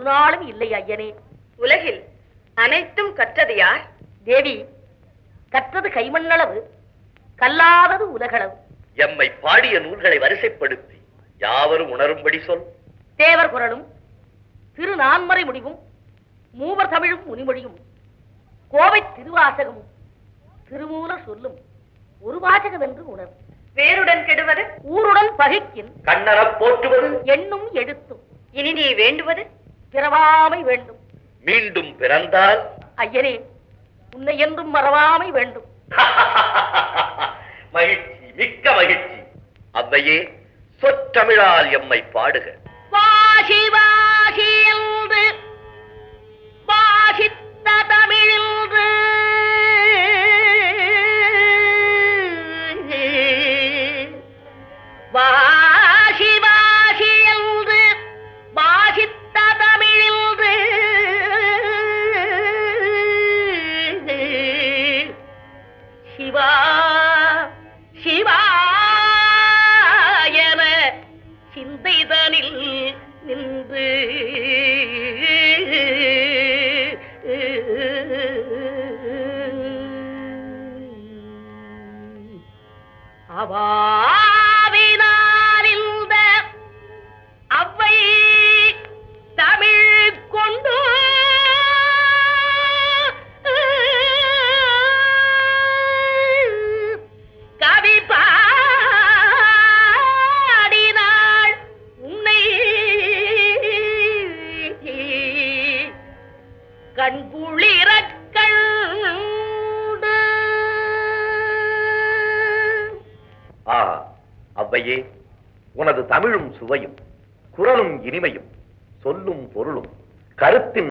ஒரு நாளும் இல்லை ஐயனே. உலகில் அனைத்தும் கற்றது யார்? தேவி, கற்றது கைமண்ணளவு, கல்லாதது உலகளவு. எம்மை பாடிய நூல்களை வரிசைப்படுத்தி யாவரும் உணரும்படி சொல். தேவர் குரலும், திரு நான்மறை முடிவும், மூவர் தமிழும் முனிமொழியும், கோவை திருவாசகமும், திருமூலர் சொல்லும் ஒரு வாசகம் என்று உணர். வேருடன் கெடுவது, ஊருடன் பகைக்கின், கண்ணறப் போற்றுவது, எண்ணும் எழுத்தும். இனி நீ வேண்டுவது பிறவாமை வேண்டும். மீண்டும் பிறந்தால் ஐயனே, உன்னை என்றும் மறவாமை வேண்டும். மகிழ்ச்சி, மிக்க மகிழ்ச்சி. அவ்வையே, சொற்றமிழால் எம்மை பாடுக. வாசி வாசி என்று வாசித்த தமிழின்று வாசி வாசி என்று வாசித்த தமிழின்று சிவா சிவா என சிந்தைதனில் நின்று அவாவினால் இந்த அவ்வை தமிழ் கொண்டு கவி பாடினாள் உன்னை கண்குளிரக் கண்டு. அவ்வையே, உனது தமிழும் சுவையும், குரலும் இனிமையும், சொல்லும் பொருளும், கருத்தின்